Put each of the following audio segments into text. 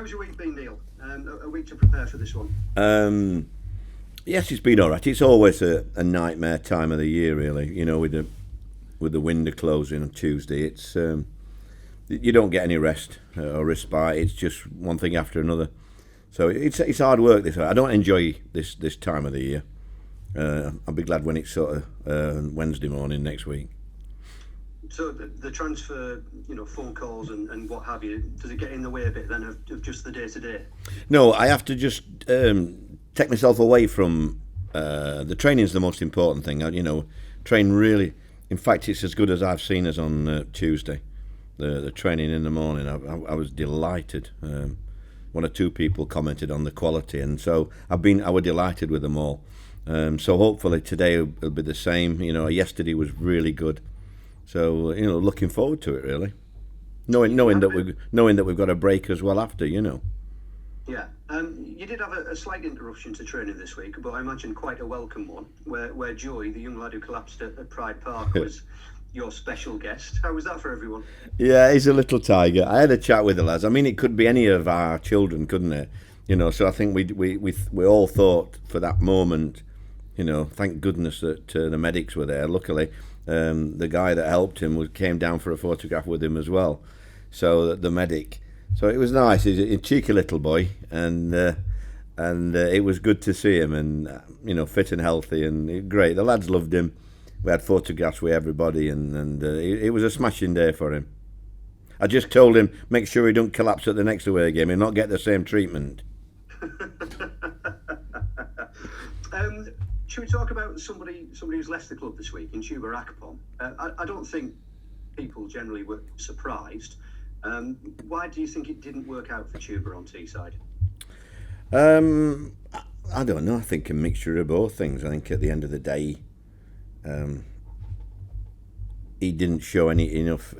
How's your week been, Neil? A week to prepare for this one. Yes, it's been all right. It's always a nightmare time of the year, really. You know, with the window closing on Tuesday, it's you don't get any rest or respite. It's just one thing after another. So it's hard work. This I don't enjoy this time of the year. I'll be glad when it's sort of Wednesday morning next week. So the transfer, phone calls and what have you, does it get in the way a bit then of just the day-to-day? No, I have to just take myself away from the training is the most important thing. Train really. In fact, it's as good as I've seen us on Tuesday. The training in the morning, I was delighted. One or two people commented on the quality, and so I was delighted with them all. So hopefully today will be the same. Yesterday was really good. So looking forward to it really, knowing that we've got a break as well after. Yeah. You did have a slight interruption to training this week, but I imagine quite a welcome one, where Joey, the young lad who collapsed at Pride Park, was your special guest. How was that for everyone? Yeah, he's a little tiger. I had a chat with the lads. I mean, it could be any of our children, couldn't it? So I think we all thought for that moment, thank goodness that the medics were there. Luckily, the guy that helped him came down for a photograph with him as well. So the medic. So it was nice. He's a cheeky little boy, and it was good to see him, and fit and healthy, and great. The lads loved him. We had photographs with everybody, and it was a smashing day for him. I just told him, make sure he don't collapse at the next away game and not get the same treatment. Should we talk about somebody who's left the club this week in Chuba Akpom? I don't think people generally were surprised. Why do you think it didn't work out for Chuba on Teesside? I don't know. I think a mixture of both things. I think at the end of the day, he didn't show enough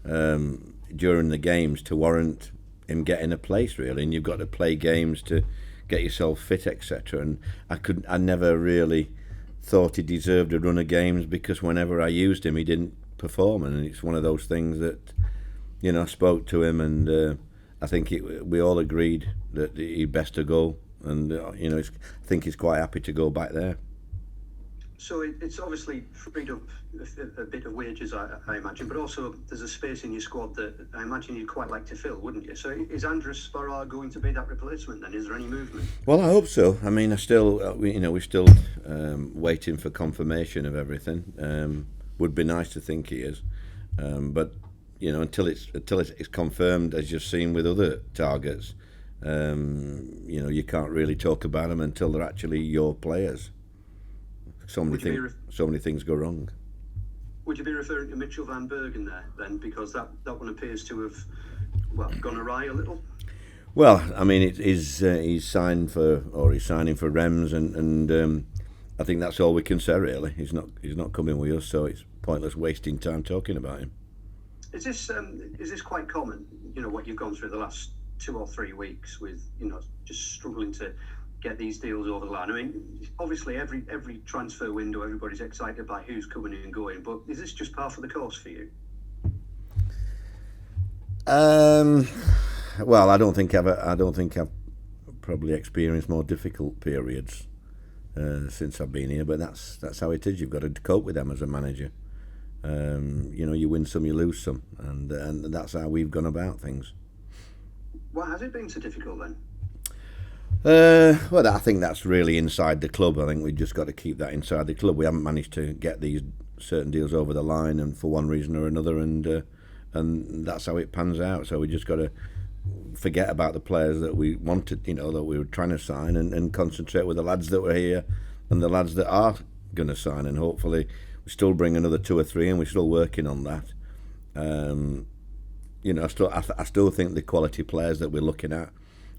during the games to warrant him getting a place really, and you've got to play games to get yourself fit, etc. And I never really thought he deserved a run of games, because whenever I used him, he didn't perform, and it's one of those things that I spoke to him, and I think we all agreed that he'd best to go, and I think he's quite happy to go back there. So it's obviously freed up a bit of wages, I imagine, but also there's a space in your squad that I imagine you'd quite like to fill, wouldn't you? So is Andres Farrar going to be that replacement then? Is there any movement? Well, I hope so. I mean, we're still waiting for confirmation of everything. Would be nice to think he is, but until it's confirmed, as you've seen with other targets, you can't really talk about them until they're actually your players. So many things go wrong. Would you be referring to Mitchell van Bergen there then, because that one appears to have gone awry a little? Well, I mean, he's signing for Rems, and I think that's all we can say really. He's not coming with us, so it's pointless wasting time talking about him. Is this quite common? What you've gone through the last 2 or 3 weeks with just struggling to get these deals over the line. I mean, obviously every transfer window, everybody's excited by who's coming in and going, but is this just par for the course for you? Well, I don't think I've probably experienced more difficult periods since I've been here, but that's how it is. You've got to cope with them as a manager. You win some, you lose some, and that's how we've gone about things. Why has it been so difficult then? Well, I think that's really inside the club. I think we've just got to keep that inside the club. We haven't managed to get these certain deals over the line, and for one reason or another, and that's how it pans out. So we just got to forget about the players that we wanted, that we were trying to sign, and concentrate with the lads that were here and the lads that are going to sign, and hopefully we still bring another 2 or 3, and we're still working on that. I still think the quality players that we're looking at.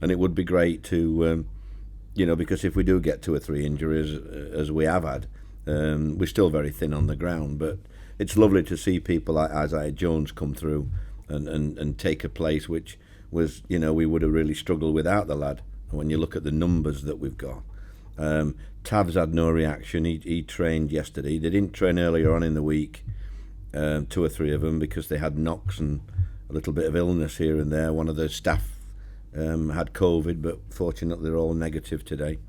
And it would be great to, because if we do get 2 or 3 injuries, as we have had, we're still very thin on the ground. But it's lovely to see people like Isaiah Jones come through and take a place which was, we would have really struggled without the lad. When you look at the numbers that we've got. Tav's had no reaction. He trained yesterday. They didn't train earlier on in the week, 2 or 3 of them, because they had knocks and a little bit of illness here and there. One of the staff had COVID, but fortunately they're all negative today.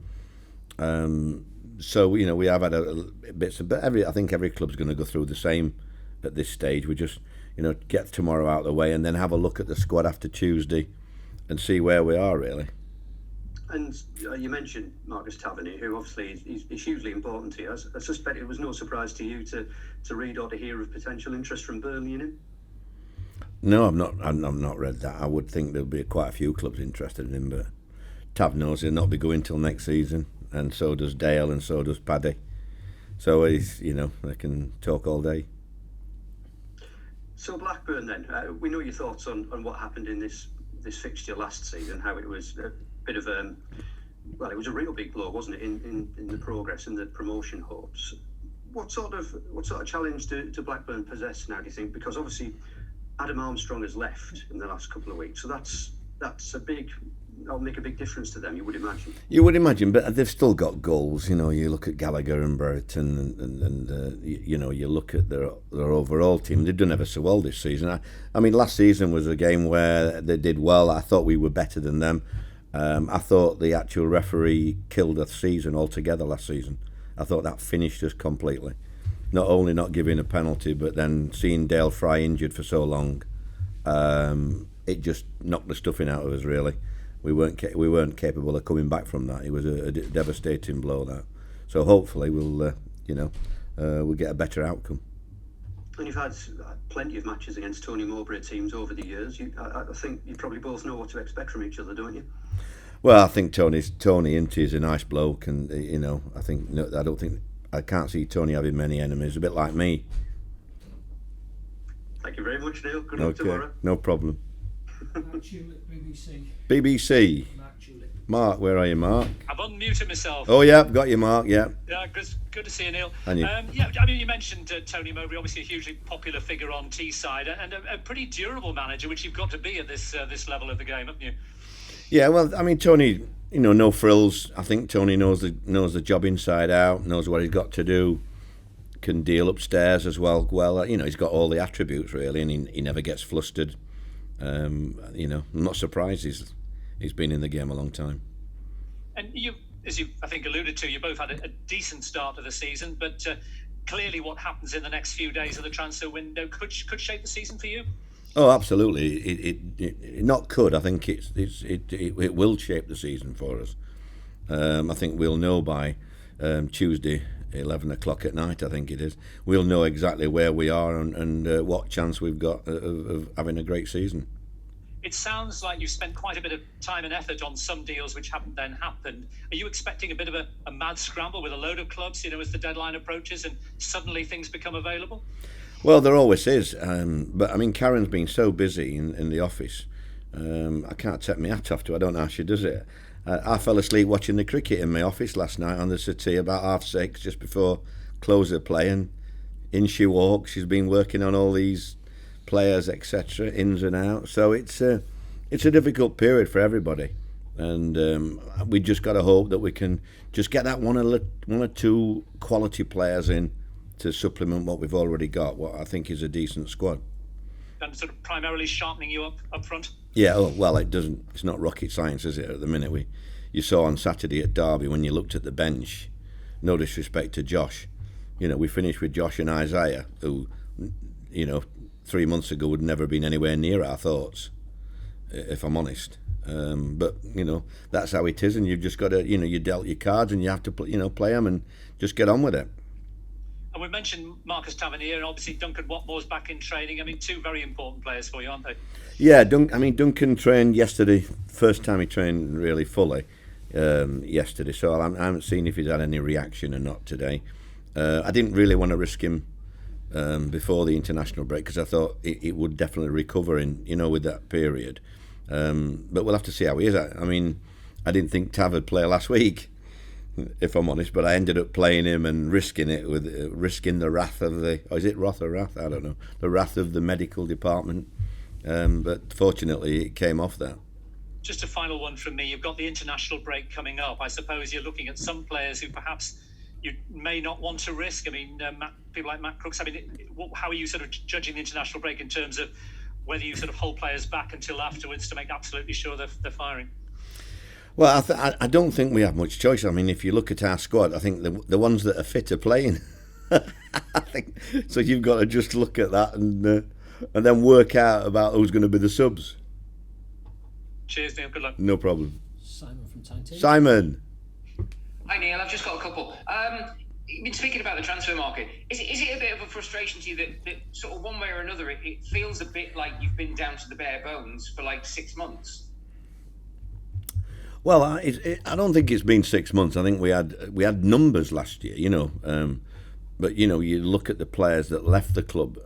So we have had a bits of, but I think every club's going to go through the same at this stage. We just get tomorrow out of the way and then have a look at the squad after Tuesday and see where we are really. And you mentioned Marcus Tavernier, who obviously is hugely important to you. I suspect it was no surprise to you to read or to hear of potential interest from Burnley in him. No, I've not read that. I would think there'll be quite a few clubs interested in him, but Tav knows he'll not be going till next season, and so does Dale, and so does Paddy. So he's, they can talk all day. So Blackburn then, we know your thoughts on what happened in this fixture last season, how it was a bit of it was a real big blow, wasn't it, in the progress and the promotion hopes. What sort of challenge do Blackburn possess now, do you think? Because obviously Adam Armstrong has left in the last couple of weeks, so that's that'll make a big difference to them, you would imagine. You would imagine, but they've still got goals. You look at Gallagher and Brereton, and you look at their overall team. They've done ever so well this season. I mean, last season was a game where they did well. I thought we were better than them. I thought the actual referee killed the season altogether last season. I thought that finished us completely. Not only not giving a penalty, but then seeing Dale Fry injured for so long, it just knocked the stuffing out of us. Really, we weren't capable of coming back from that. It was a devastating blow, that. So hopefully we'll get a better outcome. And you've had plenty of matches against Tony Mowbray teams over the years. I think you probably both know what to expect from each other, don't you? Well, I think Tony is a nice bloke, and I can't see Tony having many enemies. A bit like me. Thank you very much, Neil. Good luck tomorrow. No problem. Mark Tulip, BBC. BBC. Mark Tulip. Mark, where are you, Mark? I've unmuted myself. Oh yeah, got you, Mark. Yeah. Yeah, good to see you, Neil. And you? You mentioned Tony Mowbray, obviously a hugely popular figure on Teesside, and a pretty durable manager, which you've got to be at this level of the game, haven't you? Yeah, well, I mean, Tony, no frills. I think Tony knows the job inside out, knows what he's got to do, can deal upstairs as well. Well, he's got all the attributes really, and he never gets flustered. I'm not surprised he's been in the game a long time. And you, as you I think alluded to, you both had a decent start to the season, but clearly what happens in the next few days of the transfer window could shape the season for you. Oh, absolutely. It not could. I think it will shape the season for us. I think we'll know by Tuesday, 11 o'clock at night, I think it is. We'll know exactly where we are and what chance we've got of having a great season. It sounds like you've spent quite a bit of time and effort on some deals which haven't then happened. Are you expecting a bit of a mad scramble with a load of clubs, as the deadline approaches and suddenly things become available? Well, there always is, but I mean, Karen's been so busy in the office. I can't take my hat off to her. I don't know how she does it. I fell asleep watching the cricket in my office last night on the settee about 6:30, just before close of play, and in she walks. She's been working on all these players, etc., ins and outs. So it's a difficult period for everybody, and we just got to hope that we can just get that one or two quality players in to supplement what we've already got, what I think is a decent squad. And sort of primarily sharpening you up front? Yeah, well, it's not rocket science, is it, at the minute? You saw on Saturday at Derby when you looked at the bench, no disrespect to Josh, we finished with Josh and Isaiah, who, 3 months ago would never been anywhere near our thoughts, if I'm honest. But, that's how it is, and you've just got to, you dealt your cards and you have to, play them and just get on with it. And we mentioned Marcus Tavernier and obviously Duncan Watmore's back in training. I mean, two very important players for you, aren't they? Yeah, Duncan trained yesterday. First time he trained really fully yesterday. So I haven't seen if he's had any reaction or not today. I didn't really want to risk him before the international break because I thought it would definitely recover with that period. But we'll have to see how he is. I mean, I didn't think Tav would play last week, if I'm honest, but I ended up playing him and risking it with risking the wrath of is it wrath or wrath? I don't know. The wrath of the medical department. But fortunately, it came off that. Just a final one from me. You've got the international break coming up. I suppose you're looking at some players who perhaps you may not want to risk. I mean, people like Matt Crooks. I mean, how are you sort of judging the international break in terms of whether you sort of hold players back until afterwards to make absolutely sure they're firing. Well, I don't think we have much choice. I mean, if you look at our squad, I think the ones that are fit are playing. I think so. You've got to just look at that and then work out about who's going to be the subs. Cheers, Neil. Good luck. No problem. Simon from Time Team. Simon. Hi Neil, I've just got a couple. You've been speaking about the transfer market. Is it a bit of a frustration to you that sort of one way or another it feels a bit like you've been down to the bare bones for like 6 months? Well, I don't think it's been 6 months. I think we had numbers last year, but you look at the players that left the club.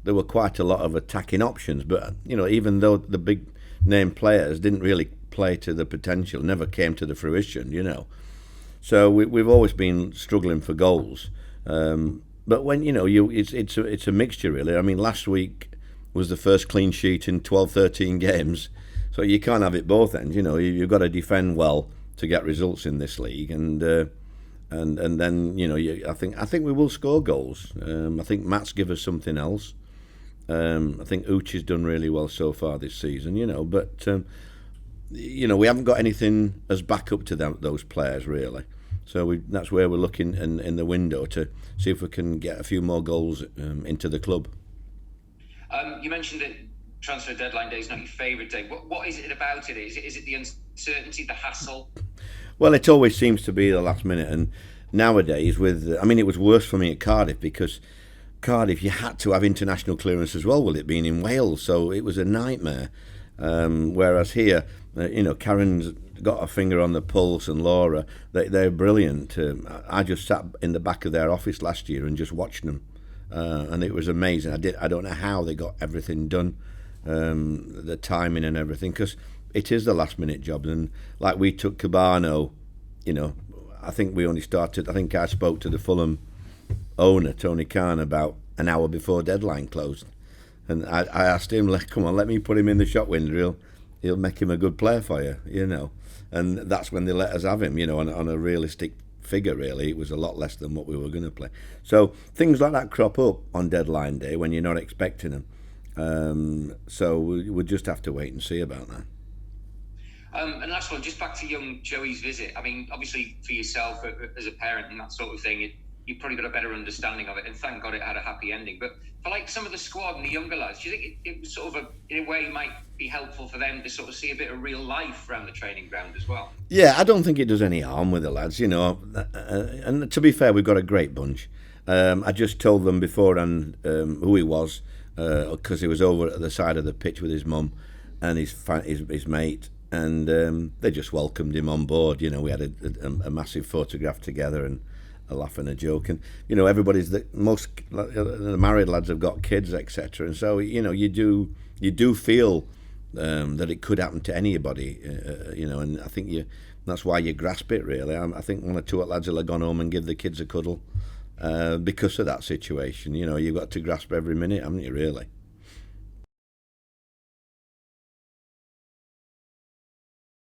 There were quite a lot of attacking options, but even though the big name players didn't really play to the potential, never came to the fruition, So we've always been struggling for goals. But when it's a mixture really. I mean, last week was the first clean sheet in 12, 13 games. So you can't have it both ends. You've got to defend well to get results in this league, and then I think we will score goals. I think Matt's give us something else. I think Uch has done really well so far this season. But we haven't got anything as backup to those players really. So that's where we're looking in the window to see if we can get a few more goals into the club. You mentioned that transfer deadline day is not your favourite day. What is it about it? Is it the uncertainty, the hassle? Well, it always seems to be the last minute, and nowadays it was worse for me at Cardiff because Cardiff you had to have international clearance as well, with it being in Wales, so it was a nightmare. Whereas here, Karen's got a finger on the pulse, and Laura, they're brilliant. I just sat in the back of their office last year and just watched them, and it was amazing. I don't know how they got everything done. The timing and everything, because it is the last minute job, and like we took Cabano, I think I spoke to the Fulham owner Tony Khan about an hour before deadline closed, and I asked him, come on, let me put him in the shop window, he'll make him a good player for you, and that's when they let us have him, on a realistic figure really. It was a lot less than what we were going to play, so things like that crop up on deadline day when you're not expecting them. So we'll just have to wait and see about that. And last one, just back to young Joey's visit. I mean, obviously for yourself as a parent and that sort of thing, you've probably got a better understanding of it, and thank God it had a happy ending. But for like some of the squad and the younger lads, do you think it was sort of in a way might be helpful for them to sort of see a bit of real life around the training ground as well? Yeah, I don't think it does any harm with the lads, and to be fair, we've got a great bunch. I just told them beforehand who he was, because he was over at the side of the pitch with his mum and his mate, and they just welcomed him on board. We had a massive photograph together and a laugh and a joke, and everybody's the married lads have got kids, etc., and so you do feel that it could happen to anybody, and I think that's why you grasp it really. I think one or two lads will have gone home and give the kids a cuddle. Because of that situation, you've got to grasp every minute, haven't you, really?